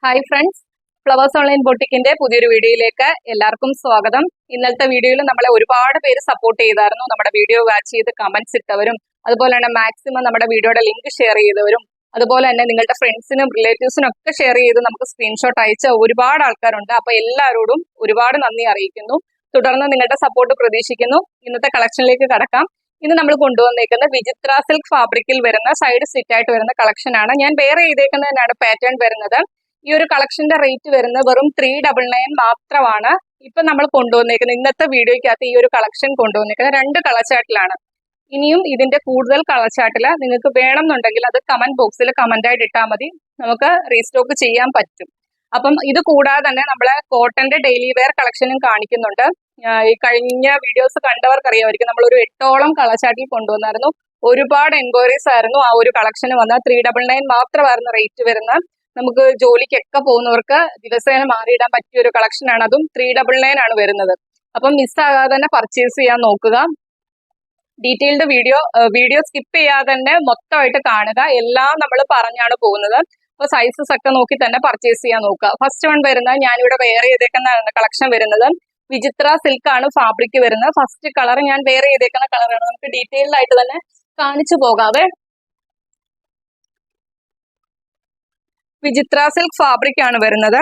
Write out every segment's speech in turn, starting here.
Hi friends, flowers online ബൊട്ടിക്കിന്റെ പുതിയൊരു വീഡിയോയിലേക്ക് എല്ലാവർക്കും സ്വാഗതം. ഇന്നലത്തെ വീഡിയോയിൽ നമ്മളെ ഒരുപാട് പേര് സപ്പോർട്ട് ചെയ്തായിരുന്നു. നമ്മുടെ വീഡിയോ വാച്ച് ചെയ്ത് കമന്റ്സ് ഇട്ടവരും, അതുപോലെ തന്നെ മാക്സിമം നമ്മുടെ വീഡിയോയുടെ ലിങ്ക് ഷെയർ ചെയ്തവരും, അതുപോലെ തന്നെ നിങ്ങളുടെ ഫ്രണ്ട്സിനും റിലേറ്റീവ്സിനും ഒക്കെ ഷെയർ ചെയ്ത് നമുക്ക് സ്ക്രീൻഷോട്ട് അയച്ച ഒരുപാട് ആൾക്കാരുണ്ട്. അപ്പൊ എല്ലാവരോടും ഒരുപാട് നന്ദി അറിയിക്കുന്നു. തുടർന്ന് നിങ്ങളുടെ സപ്പോർട്ട് പ്രതീക്ഷിക്കുന്നു. ഇന്നത്തെ കളക്ഷനിലേക്ക് കടക്കാം. ഇന്ന് നമ്മൾ കൊണ്ടുവന്നേക്കുന്നത് വിചിത്ര സിൽക്ക് ഫാബ്രിക്കിൽ വരുന്ന സൈഡ് സ്റ്റിറ്റ് ആയിട്ട് വരുന്ന കളക്ഷൻ ആണ്. ഞാൻ വേറെ ചെയ്തേക്കുന്നതിനാണ് പാറ്റേൺ വരുന്നത്. ഈ ഒരു കളക്ഷന്റെ റേറ്റ് വരുന്നത് വെറും 399 മാത്രമാണ്. ഇപ്പൊ നമ്മൾ കൊണ്ടുവന്നേക്കുന്നത് ഇന്നത്തെ വീഡിയോയ്ക്കകത്ത് ഈ ഒരു കളക്ഷൻ കൊണ്ടുവന്നേക്കുന്നത് 2 കളർ ചാർട്ടിലാണ്. ഇനിയും ഇതിന്റെ കൂടുതൽ കളർ ചാർട്ടില് നിങ്ങൾക്ക് വേണമെന്നുണ്ടെങ്കിൽ അത് കമന്റ് ബോക്സിൽ കമന്റ് ആയിട്ട് ഇട്ടാൽ മതി, നമുക്ക് റീസ്റ്റോക്ക് ചെയ്യാൻ പറ്റും. അപ്പം ഇത് കൂടാതെ തന്നെ നമ്മളെ കോട്ടന്റെ ഡെയിലി വെയർ കളക്ഷനും കാണിക്കുന്നുണ്ട്. ഈ കഴിഞ്ഞ വീഡിയോസ് കണ്ടവർക്ക് അറിയാമായിരിക്കും, നമ്മൾ ഒരു 8ഓളം കളർ ചാർട്ടിൽ കൊണ്ടുവന്നായിരുന്നു. ഒരുപാട് എൻക്വയറീസ് ആയിരുന്നു ആ ഒരു കളക്ഷന് വന്ന. 399 മാത്രമായിരുന്നു റേറ്റ് വരുന്നത്. നമുക്ക് ജോലിക്കൊക്കെ പോകുന്നവർക്ക് ദിവസേന മാറിയിടാൻ പറ്റിയ ഒരു കളക്ഷൻ ആണ്. അതും 399 ആണ് വരുന്നത്. അപ്പം മിസ്സാകാതെ തന്നെ പർച്ചേസ് ചെയ്യാൻ നോക്കുക. ഡീറ്റെയിൽഡ് വീഡിയോ സ്കിപ്പ് ചെയ്യാതെ തന്നെ മൊത്തമായിട്ട് കാണുക. എല്ലാം നമ്മൾ പറഞ്ഞാണ് പോകുന്നത്. അപ്പൊ സൈസസ് ഒക്കെ നോക്കി തന്നെ പർച്ചേസ് ചെയ്യാൻ നോക്കുക. ഫസ്റ്റ് വൺ വരുന്നത് ഞാനിവിടെ വെയർ ചെയ്തേക്കുന്ന കളക്ഷൻ വരുന്നത് വിചിത്ര സിൽക്ക് ആണ് ഫാബ്രിക് വരുന്നത്. ഫസ്റ്റ് കളർ ഞാൻ വെയർ ചെയ്തേക്കുന്ന കളറാണ്. നമുക്ക് ഡീറ്റെയിൽഡ് ആയിട്ട് തന്നെ കാണിച്ചു പോകാതെ. വിചിത്ര സിൽക്ക് ഫാബ്രിക് ആണ് വരുന്നത്.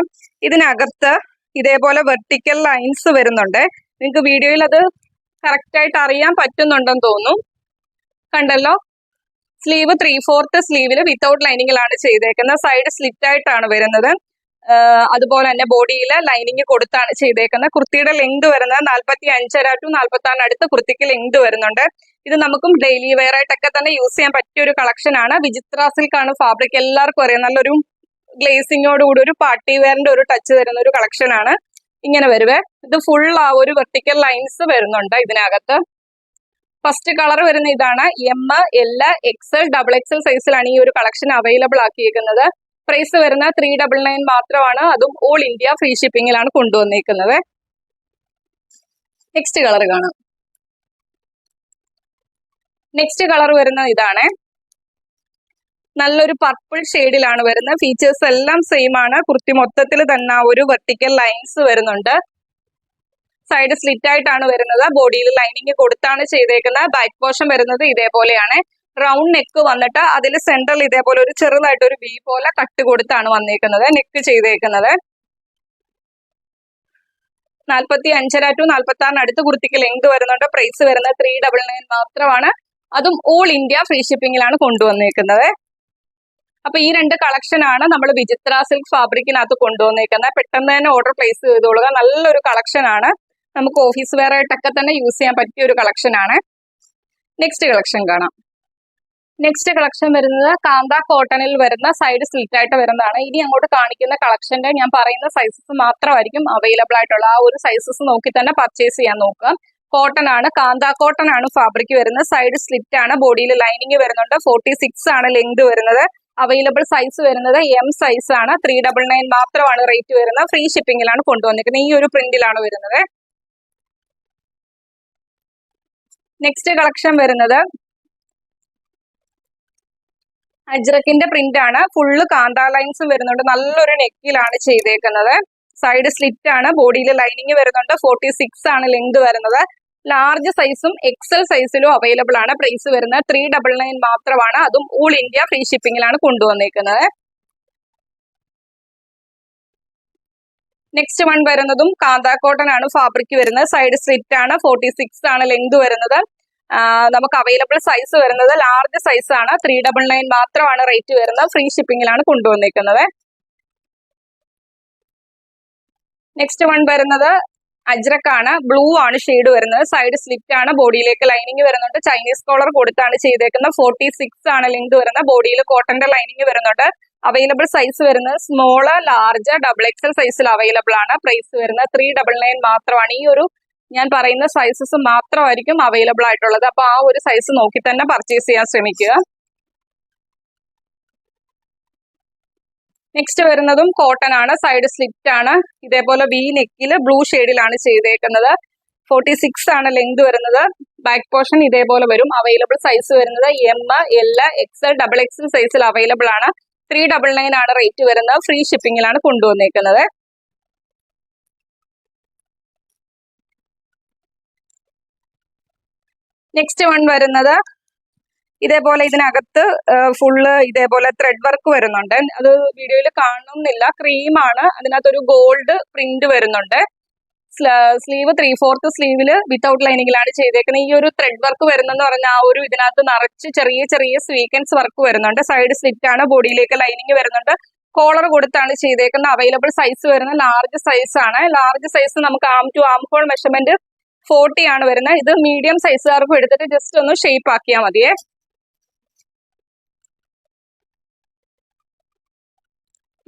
ഇതിനകത്ത് ഇതേപോലെ വെർട്ടിക്കൽ ലൈൻസ് വരുന്നുണ്ട്. നിങ്ങൾക്ക് വീഡിയോയിൽ അത് കറക്റ്റ് ആയിട്ട് അറിയാൻ പറ്റുന്നുണ്ടെന്ന് തോന്നുന്നു. കണ്ടല്ലോ, സ്ലീവ് 3/4 സ്ലീവില് വിത്തൗട്ട് ലൈനിങ്ങിലാണ് ചെയ്തേക്കുന്നത്. സൈഡ് സ്ലിറ്റ് ആയിട്ടാണ് വരുന്നത്. അതുപോലെ തന്നെ ബോഡിയിൽ ലൈനിങ് കൊടുത്താണ് ചെയ്തേക്കുന്നത്. കുർത്തിയുടെ ലെങ്ത് വരുന്നത് 45.5 to 46 അടുത്ത് കുർത്തിക്ക് ലെങ്ത് വരുന്നുണ്ട്. ഇത് നമുക്കും ഡെയിലി വെയർ ആയിട്ടൊക്കെ തന്നെ യൂസ് ചെയ്യാൻ പറ്റിയ ഒരു കളക്ഷൻ ആണ്. വിചിത്ര സിൽക്ക് ആണ് ഫാബ്രിക്, എല്ലാവർക്കും അറിയാം. നല്ലൊരു ഗ്ലേസിങ്ങോട് കൂടി ഒരു പാർട്ടി വെയറിന്റെ ഒരു ടച്ച് തരുന്ന ഒരു കളക്ഷൻ ആണ്. ഇങ്ങനെ വരുവേ. ഇത് ഫുൾ ആ ഒരു വെർട്ടിക്കൽ ലൈൻസ് വരുന്നുണ്ട് ഇതിനകത്ത്. ഫസ്റ്റ് കളർ വരുന്ന ഇതാണ്. M, L, XL, XXL സൈസിലാണ് ഈ ഒരു കളക്ഷൻ അവൈലബിൾ ആക്കിയിരിക്കുന്നത്. പ്രൈസ് വരുന്ന 399 മാത്രമാണ്. അതും ഓൾ ഇന്ത്യ ഫ്രീ ഷിപ്പിംഗിലാണ് കൊണ്ടുവന്നിരിക്കുന്നത്. നെക്സ്റ്റ് കളർ കാണാം. നെക്സ്റ്റ് കളർ വരുന്ന ഇതാണ്. നല്ലൊരു പർപ്പിൾ ഷെയ്ഡിലാണ് വരുന്നത്. ഫീച്ചേഴ്സ് എല്ലാം സെയിം ആണ്. കുർത്തി മൊത്തത്തിൽ തന്നെ ഒരു വെർട്ടിക്കൽ ലൈൻസ് വരുന്നുണ്ട്. സൈഡ് സ്ലിറ്റ് ആയിട്ടാണ് വരുന്നത്. ബോഡിയിൽ ലൈനിങ് കൊടുത്താണ് ചെയ്തേക്കുന്നത്. ബാക്ക് പോർഷൻ വരുന്നത് ഇതേപോലെയാണ്. റൗണ്ട് നെക്ക് വന്നിട്ട് അതിൽ സെൻട്രൽ ഇതേപോലെ ഒരു ചെറുതായിട്ട് ഒരു വി പോലെ കട്ട് കൊടുത്താണ് വന്നേക്കുന്നത് നെക്ക് ചെയ്തേക്കുന്നത്. 45.5 to 46 അടുത്ത് കുർത്തിക്ക് ലെങ്ത് വരുന്നുണ്ട്. പ്രൈസ് വരുന്നത് 399 മാത്രമാണ്. അതും ഓൾ ഇന്ത്യ ഫ്രീ ഷിപ്പിംഗിലാണ് കൊണ്ടുവന്നേക്കുന്നത്. അപ്പൊ ഈ 2 കളക്ഷൻ ആണ് നമ്മൾ വിചിത്ര സിൽക്ക് ഫാബ്രിക്കിനകത്ത് കൊണ്ടുവന്നേക്കുന്നത്. പെട്ടെന്ന് തന്നെ ഓർഡർ പ്ലേസ് ചെയ്തോളുക. നല്ലൊരു കളക്ഷൻ ആണ്. നമുക്ക് ഓഫീസ് വെയർ ആയിട്ടൊക്കെ തന്നെ യൂസ് ചെയ്യാൻ പറ്റിയ ഒരു കളക്ഷൻ ആണ്. നെക്സ്റ്റ് കളക്ഷൻ കാണാം. നെക്സ്റ്റ് കളക്ഷൻ വരുന്നത് കാന്ത കോട്ടണിൽ വരുന്ന സൈഡ് സ്ലിറ്റ് ആയിട്ട് വരുന്നതാണ്. ഇനി അങ്ങോട്ട് കാണിക്കുന്ന കളക്ഷന്റെ ഞാൻ പറയുന്ന സൈസസ് മാത്രമായിരിക്കും അവൈലബിൾ ആയിട്ടുള്ള. ആ ഒരു സൈസസ് നോക്കി തന്നെ പർച്ചേസ് ചെയ്യാൻ നോക്കുക. കോട്ടൺ ആണ്, കാന്ത കോട്ടൺ ആണ് ഫാബ്രിക് വരുന്നത്. സൈഡ് സ്ലിറ്റ് ആണ്, ബോഡിയിൽ ലൈനിങ് വരുന്നുണ്ട്. 46 ആണ് ലെങ്ത് വരുന്നത്. അവൈലബിൾ സൈസ് വരുന്നത് M സൈസ് ആണ്. 399 മാത്രമാണ് റേറ്റ് വരുന്നത്. ഫ്രീ ഷിപ്പിംഗിലാണ് കൊണ്ടുവന്നിരിക്കുന്നത്. ഈ ഒരു പ്രിന്റിലാണ് വരുന്നത്. നെക്സ്റ്റ് കളക്ഷൻ വരുന്നത് അജ്രക്കിന്റെ പ്രിന്റ് ആണ്. ഫുള്ള് കാന്ത ലൈൻസും വരുന്നുണ്ട്. നല്ലൊരു നെക്കിലാണ് ചെയ്തേക്കുന്നത്. സൈഡ് സ്ലിറ്റ് ആണ്, ബോഡിയിൽ ലൈനിങ് വരുന്നുണ്ട്. 46 ആണ് ലെങ്ത് വരുന്നത്. ലാർജ് സൈസും XL സൈസിലും അവൈലബിൾ ആണ്. പ്രൈസ് വരുന്നത് 399 മാത്രമാണ്. അതും ഓൾ ഇന്ത്യ ഫ്രീ ഷിപ്പിംഗിലാണ് കൊണ്ടുവന്നിരിക്കുന്നത്. നെക്സ്റ്റ് വൺ വരുന്നതും കാന്ത കോട്ടൺ ആണ് ഫാബ്രിക് വരുന്നത്. സൈഡ് സ്ലിറ്റ് ആണ്, 46 ആണ് ലെങ്ത് വരുന്നത്. നമുക്ക് അവൈലബിൾ സൈസ് വരുന്നത് ലാർജ് സൈസ് ആണ്. 399 മാത്രമാണ് റേറ്റ് വരുന്നത്. ഫ്രീ ഷിപ്പിംഗിലാണ് കൊണ്ടുവന്നിരിക്കുന്നത്. നെക്സ്റ്റ് വൺ വരുന്നത് അജ്രക്കാണ്. ബ്ലൂ ആണ് ഷെയ്ഡ് വരുന്നത്. സൈഡ് സ്ലിറ്റ് ആണ്, ബോഡിയിലേക്ക് ലൈനിങ് വരുന്നുണ്ട്. ചൈനീസ് കോളർ കൊടുത്താണ് ചെയ്തേക്കുന്നത്. 46 ആണ് ലെങ്ത് വരുന്നത്. ബോഡിയിൽ കോട്ടന്റെ ലൈനിങ് വരുന്നുണ്ട്. അവൈലബിൾ സൈസ് വരുന്നത് സ്മോള്, ലാർജ്, XXL സൈസിൽ അവൈലബിൾ ആണ്. പ്രൈസ് വരുന്നത് 399 മാത്രമാണ്. ഈ ഒരു ഞാൻ പറയുന്ന സൈസസ് മാത്രമായിരിക്കും അവൈലബിൾ ആയിട്ടുള്ളത്. അപ്പൊ ആ ഒരു സൈസ് നോക്കി തന്നെ പർച്ചേസ് ചെയ്യാൻ ശ്രമിക്കുക. നെക്സ്റ്റ് വരുന്നതും കോട്ടൺ ആണ്. സൈഡ് സ്ലിറ്റ് ആണ്. ഇതേപോലെ വി നെക്കിൽ ബ്ലൂ ഷെയ്ഡിലാണ് ചെയ്തേക്കുന്നത്. 46 ആണ് ലെങ്ത് വരുന്നത്. ബാക്ക് പോർഷൻ ഇതേപോലെ വരും. അവൈലബിൾ സൈസ് വരുന്നത് M, L, XL, XXL സൈസിൽ അവൈലബിൾ ആണ്. 399 ആണ് റേറ്റ് വരുന്നത്. ഫ്രീ ഷിപ്പിംഗിലാണ് കൊണ്ടുവന്നേക്കുന്നത്. നെക്സ്റ്റ് വൺ വരുന്നത് ഇതേപോലെ ഇതിനകത്ത് ഫുള്ള് ഇതേപോലെ ത്രെഡ് വർക്ക് വരുന്നുണ്ട്. അത് വീഡിയോയിൽ കാണുന്നില്ല. ക്രീമാണ്, അതിനകത്തൊരു ഗോൾഡ് പ്രിന്റ് വരുന്നുണ്ട്. സ്ലീവ് 3/4 സ്ലീവില് വിത്തൗട്ട് ലൈനിങ്ങിലാണ് ചെയ്തേക്കുന്നത്. ഈ ഒരു ത്രെഡ് വർക്ക് വരുന്നെന്ന് പറഞ്ഞാൽ ആ ഒരു ഇതിനകത്ത് നിറച്ച് ചെറിയ ചെറിയ സ്വീക്കൻസ് വർക്ക് വരുന്നുണ്ട്. സൈഡ് സ്ലിറ്റ് ആണ്, ബോഡിയിലേക്ക് ലൈനിങ് വരുന്നുണ്ട്. കോളർ കൊടുത്താണ് ചെയ്തേക്കുന്നത്. അവൈലബിൾ സൈസ് വരുന്നത് ലാർജ് സൈസ് ആണ്. ലാർജ് സൈസ് നമുക്ക് ആം ടു ആം ഹോൾ മെഷർമെന്റ് 40 ആണ് വരുന്നത്. ഇത് മീഡിയം സൈസുകാർക്കും എടുത്തിട്ട് ജസ്റ്റ് ഒന്ന് ഷേപ്പ് ആക്കിയാൽ മതിയേ.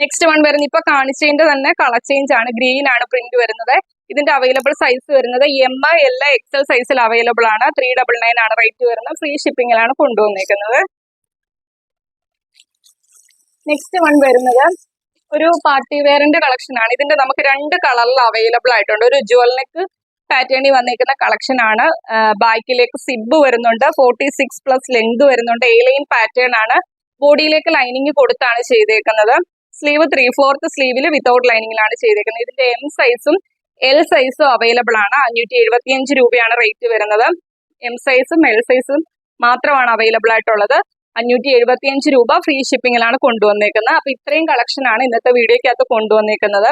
നെക്സ്റ്റ് വൺ വരുന്നത് ഇപ്പൊ കാണിച്ചതിന്റെ തന്നെ കളർ ചേഞ്ച് ആണ്. ഗ്രീൻ ആണ് പ്രിന്റ് വരുന്നത്. ഇതിന്റെ അവൈലബിൾ സൈസ് വരുന്നത് എം, എൽ, XL സൈസിൽ അവൈലബിൾ ആണ്. 399 ആണ് റേറ്റ് വരുന്നത്. ഫ്രീ ഷിപ്പിംഗിലാണ് കൊണ്ടുവന്നേക്കുന്നത്. നെക്സ്റ്റ് വൺ വരുന്നത് ഒരു പാർട്ടി വെയറിന്റെ കളക്ഷൻ ആണ്. ഇതിന്റെ നമുക്ക് 2 കളറിൽ അവൈലബിൾ ആയിട്ടുണ്ട്. ഒരു ജുവൽ നെക്ക് പാറ്റേണിൽ വന്നേക്കുന്ന കളക്ഷൻ ആണ്. ബാക്കിലേക്ക് സിബ് വരുന്നുണ്ട്. 46+ ലെങ്ത് വരുന്നുണ്ട്. എ ലൈൻ പാറ്റേൺ ആണ്. ബോഡിയിലേക്ക് ലൈനിങ് കൊടുത്താണ് ചെയ്തേക്കുന്നത്. സ്ലീവ് 3/4 സ്ലീവിൽ വിത്തൗട്ട് ലൈനിങ്ങിലാണ് ചെയ്തേക്കുന്നത്. ഇതിന്റെ എം സൈസും എൽ സൈസും അവൈലബിൾ ആണ്. 575 രൂപയാണ് റേറ്റ് വരുന്നത്. എം സൈസും എൽ സൈസും മാത്രമാണ് അവൈലബിൾ ആയിട്ടുള്ളത്. 575 രൂപ ഫ്രീ ഷിപ്പിംഗിലാണ് കൊണ്ടുവന്നേക്കുന്നത്. അപ്പൊ ഇത്രയും കളക്ഷൻ ആണ് ഇന്നത്തെ വീഡിയോക്കകത്ത് കൊണ്ടുവന്നേക്കുന്നത്.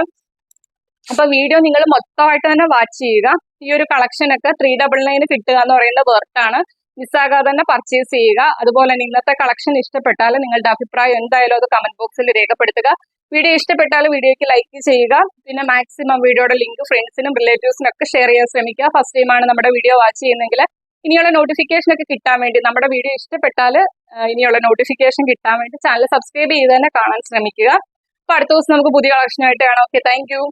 അപ്പൊ വീഡിയോ നിങ്ങൾ മൊത്തമായിട്ട് തന്നെ വാച്ച് ചെയ്യുക. ഈ ഒരു കളക്ഷൻ ഒക്കെ 399 കിട്ടുക എന്ന് പറയുന്നത് വെർത്താണ്. മിസ്സാകാതെ തന്നെ പർച്ചേസ് ചെയ്യുക. അതുപോലെ തന്നെ ഇന്നത്തെ കളക്ഷൻ ഇഷ്ടപ്പെട്ടാൽ നിങ്ങളുടെ അഭിപ്രായം എന്തായാലും അത് കമന്റ് ബോക്സിൽ രേഖപ്പെടുത്തുക. വീഡിയോ ഇഷ്ടപ്പെട്ടാൽ വീഡിയോയ്ക്ക് ലൈക്ക് ചെയ്യുക. പിന്നെ മാക്സിമം വീഡിയോയുടെ ലിങ്ക് ഫ്രണ്ട്സിനും റിലേറ്റീവ്സിനും ഒക്കെ ഷെയർ ചെയ്യാൻ ശ്രമിക്കുക. ഫസ്റ്റ് ടൈമാണ് നമ്മുടെ വീഡിയോ വാച്ച് ചെയ്യുന്നെങ്കിൽ ഇനിയുള്ള നോട്ടിഫിക്കേഷൻ ഒക്കെ കിട്ടാൻ വേണ്ടി, നമ്മുടെ വീഡിയോ ഇഷ്ടപ്പെട്ടാൽ ഇനിയുള്ള നോട്ടിഫിക്കേഷൻ കിട്ടാൻ വേണ്ടി ചാനൽ സബ്സ്ക്രൈബ് ചെയ്ത് തന്നെ കാണാൻ ശ്രമിക്കുക. അപ്പൊ അടുത്ത ദിവസം നമുക്ക് പുതിയ കളക്ഷൻ ആയിട്ട് കാണാം. Okay, thank you.